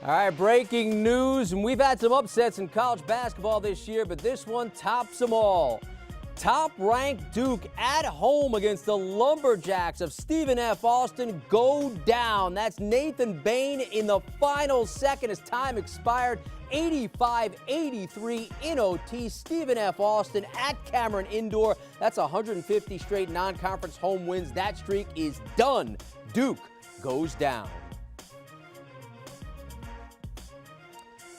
All right, breaking news, and we've had some upsets in college basketball this year, but this one tops them all. Top-ranked Duke at home against the Lumberjacks of Stephen F. Austin go down. That's Nathan Bain in the final second as time expired. 85-83 in OT. Stephen F. Austin at Cameron Indoor. That's 150 straight non-conference home wins. That streak is done. Duke goes down.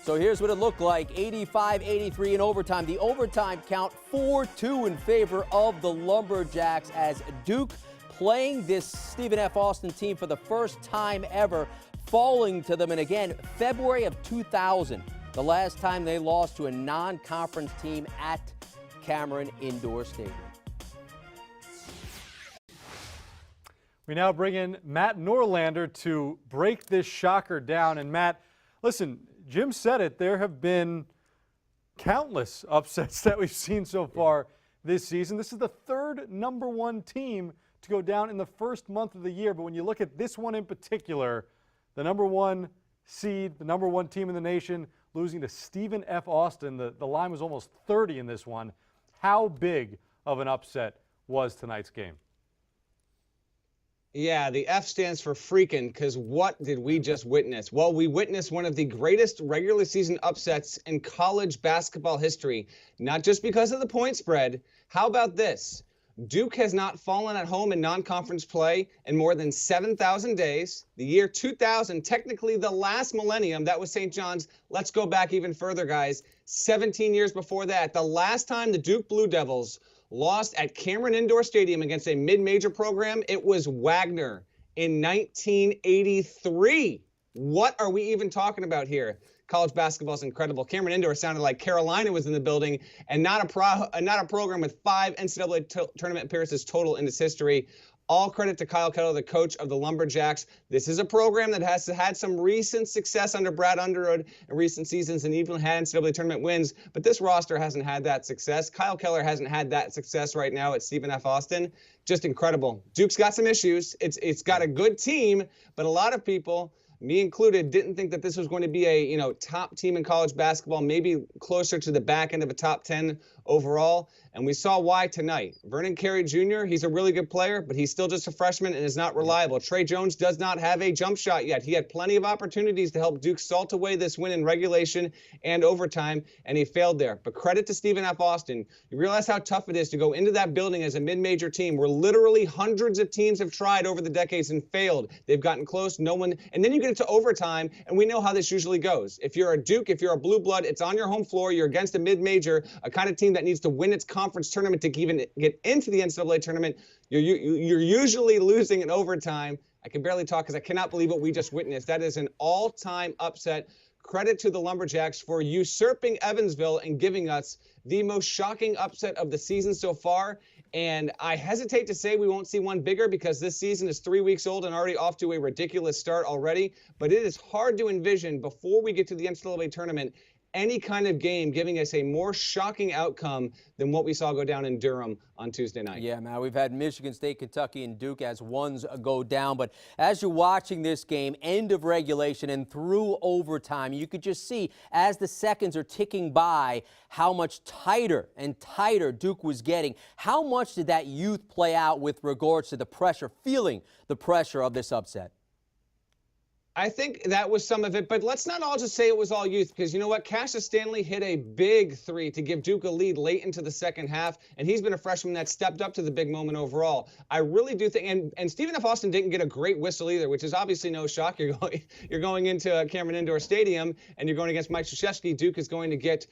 So here's what it looked like, 85-83 in overtime. The overtime count 4-2 in favor of the Lumberjacks as Duke playing this Stephen F. Austin team for the first time ever, falling to them. And again, February of 2000, the last time they lost to a non-conference team at Cameron Indoor Stadium. We now bring in Matt Norlander to break this shocker down. And Matt, listen, Jim said it, there have been countless upsets that we've seen so far this season. This is the third #1 team to go down in the first month of the year. But when you look at this one in particular, the #1 seed, the #1 team in the nation, losing to Stephen F. Austin, the line was almost 30 in this one. How big of an upset was tonight's game? Yeah, the F stands for freaking, because what did we just witness? Well, we witnessed one of the greatest regular season upsets in college basketball history, not just because of the point spread. How about this? Duke has not fallen at home in non-conference play in more than 7,000 days. The year 2000, technically the last millennium, that was St. John's. Let's go back even further, guys. 17 years before that, the last time the Duke Blue Devils lost at Cameron Indoor Stadium against a mid-major program, it was Wagner in 1983. What are we even talking about here? College basketball is incredible. Cameron Indoor sounded like Carolina was in the building, and not a program with 5 NCAA tournament appearances total in its history. All credit to Kyle Keller, the coach of the Lumberjacks. This is a program that has had some recent success under Brad Underwood in recent seasons and even had NCAA tournament wins, but this roster hasn't had that success. Kyle Keller hasn't had that success right now at Stephen F. Austin. Just incredible. Duke's got some issues. It's got a good team, but a lot of people, me included, didn't think that this was going to be a top team in college basketball, maybe closer to the back end of a top 10 overall. And we saw why tonight. Vernon Carey Jr., he's a really good player, but he's still just a freshman and is not reliable. Trey Jones does not have a jump shot yet. He had plenty of opportunities to help Duke salt away this win in regulation and overtime, and he failed there. But credit to Stephen F. Austin. You realize how tough it is to go into that building as a mid-major team where literally hundreds of teams have tried over the decades and failed. They've gotten close, no one, and then you get into overtime, and we know how this usually goes. If you're a Duke, if you're a blue blood, it's on your home floor, you're against a mid-major, a kind of team that needs to win its conference tournament to even get into the NCAA tournament. You're usually losing in overtime. I can barely talk because I cannot believe what we just witnessed. That is an all-time upset. Credit to the Lumberjacks for usurping Evansville and giving us the most shocking upset of the season so far. And I hesitate to say we won't see one bigger because this season is 3 weeks old and already off to a ridiculous start already. But it is hard to envision before we get to the NCAA tournament any kind of game giving us a more shocking outcome than what we saw go down in Durham on Tuesday night. Yeah, man, we've had Michigan State, Kentucky, and Duke as ones go down. But as you're watching this game, end of regulation and through overtime, you could just see as the seconds are ticking by how much tighter and tighter Duke was getting. How much did that youth play out with regards to the pressure, feeling the pressure of this upset? I think that was some of it, but let's not all just say it was all youth, because you know what? Cassius Stanley hit a big three to give Duke a lead late into the second half, and he's been a freshman that stepped up to the big moment overall. I really do think, and Stephen F. Austin didn't get a great whistle either, which is obviously no shock. You're going into Cameron Indoor Stadium, and you're going against Mike Krzyzewski. Duke is going to get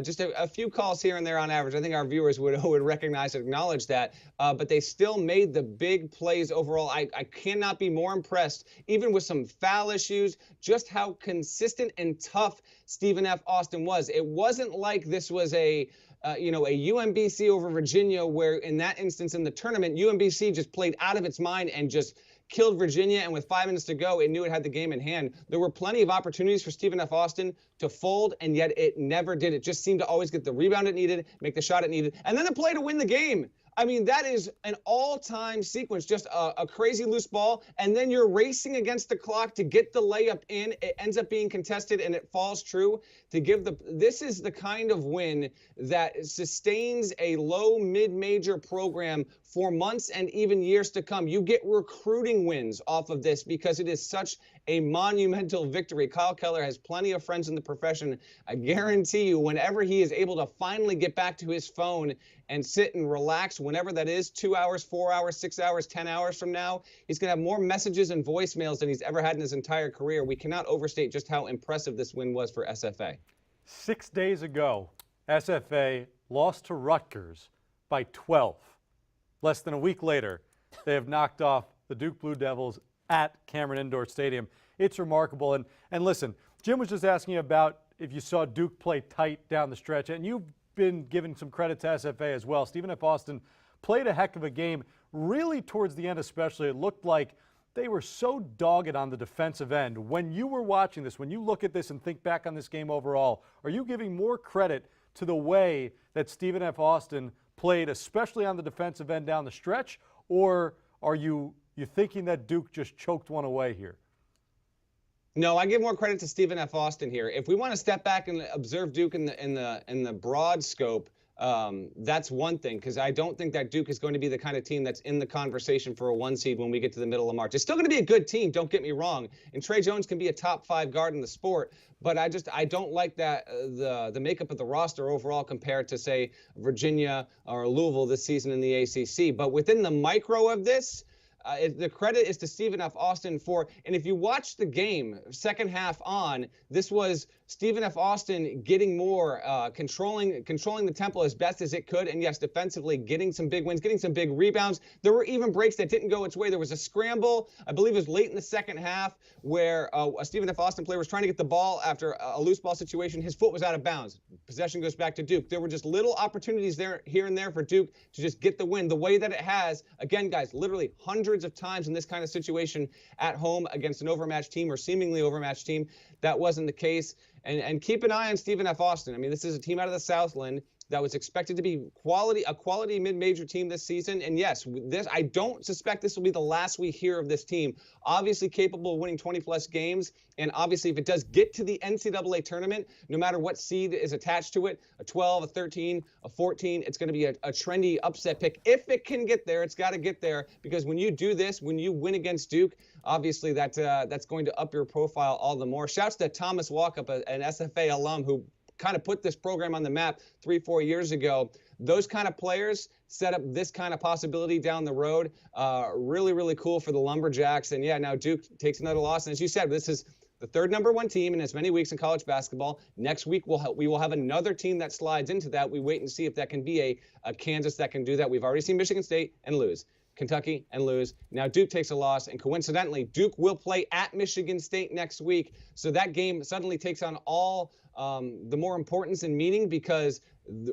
just a few calls here and there on average. I think our viewers would recognize and acknowledge that, but they still made the big plays overall. I cannot be more impressed, even with some foul issues, just how consistent and tough Stephen F. Austin was. It wasn't like this was a UMBC over Virginia, where in that instance in the tournament, UMBC just played out of its mind and just killed Virginia, and with 5 minutes to go, it knew it had the game in hand. There were plenty of opportunities for Stephen F. Austin to fold, and yet it never did. It just seemed to always get the rebound it needed, make the shot it needed, and then the play to win the game. I mean, that is an all-time sequence, just a crazy loose ball, and then you're racing against the clock to get the layup in. It ends up being contested, and it falls true to give this is the kind of win that sustains a low mid-major program for months and even years to come. You get recruiting wins off of this because it is such a monumental victory. Kyle Keller has plenty of friends in the profession. I guarantee you, whenever he is able to finally get back to his phone and sit and relax, whenever that is, 2 hours, 4 hours, 6 hours, 10 hours from now, he's going to have more messages and voicemails than he's ever had in his entire career. We cannot overstate just how impressive this win was for SFA. 6 days ago, SFA lost to Rutgers by 12. Less than a week later, they have knocked off the Duke Blue Devils at Cameron Indoor Stadium. It's remarkable. And listen, Jim was just asking you about if you saw Duke play tight down the stretch, and you've been giving some credit to SFA as well. Stephen F. Austin played a heck of a game, really towards the end especially. It looked like they were so dogged on the defensive end. When you were watching this, when you look at this and think back on this game overall, are you giving more credit to the way that Stephen F. Austin played, especially on the defensive end down the stretch, or are you thinking that Duke just choked one away here? No, I give more credit to Stephen F. Austin here. If we want to step back and observe Duke in the broad scope, that's one thing, because I don't think that Duke is going to be the kind of team that's in the conversation for a 1 seed when we get to the middle of March. It's still going to be a good team, don't get me wrong, and Trey Jones can be a top 5 guard in the sport, but I don't like that the makeup of the roster overall compared to, say, Virginia or Louisville this season in the ACC. But within the micro of this, the credit is to Stephen F. Austin and if you watch the game, second half on, this was Stephen F. Austin getting more, controlling the tempo as best as it could, and yes, defensively getting some big wins, getting some big rebounds. There were even breaks that didn't go its way. There was a scramble, I believe it was late in the second half, where a Stephen F. Austin player was trying to get the ball after a loose ball situation. His foot was out of bounds. Possession goes back to Duke. There were just little opportunities there, here and there for Duke to just get the win the way that it has. Again, guys, literally hundreds of times in this kind of situation at home against an overmatched team or seemingly overmatched team. That wasn't the case. And keep an eye on Stephen F. Austin. I mean, this is a team out of the Southland that was expected to be a quality mid-major team this season. And yes, I don't suspect this will be the last we hear of this team. Obviously capable of winning 20-plus games. And obviously, if it does get to the NCAA tournament, no matter what seed is attached to it, a 12, a 13, a 14, it's going to be a trendy upset pick. If it can get there, it's got to get there. Because when you do this, when you win against Duke, obviously that's going to up your profile all the more. Shouts to Thomas Walkup, an SFA alum who kind of put this program on the map 3-4 years ago. Those kind of players set up this kind of possibility down the road. Really, really cool for the Lumberjacks. And yeah, now Duke takes another loss. And as you said, this is the third #1 team in as many weeks in college basketball. Next week, we will have another team that slides into that. We wait and see if that can be a Kansas that can do that. We've already seen Michigan State and lose. Kentucky and lose. Now Duke takes a loss, and coincidentally, Duke will play at Michigan State next week. So that game suddenly takes on all the more importance and meaning, because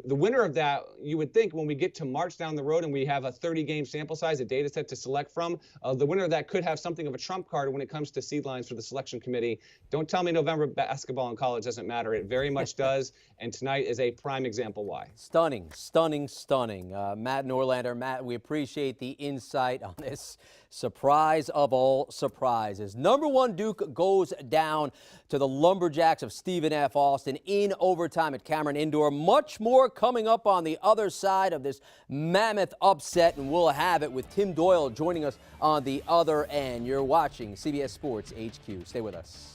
the winner of that, you would think when we get to March down the road and we have a 30-game sample size, a data set to select from, the winner of that could have something of a trump card when it comes to seed lines for the selection committee. Don't tell me November basketball in college doesn't matter. It very much does, and tonight is a prime example why. Stunning, stunning, stunning. Matt Norlander, Matt, we appreciate the insight on this surprise of all surprises. #1 Duke goes down to the Lumberjacks of Stephen F. Austin in overtime at Cameron Indoor. Much more coming up on the other side of this mammoth upset, and we'll have it with Tim Doyle joining us on the other end. You're watching CBS Sports HQ. Stay with us.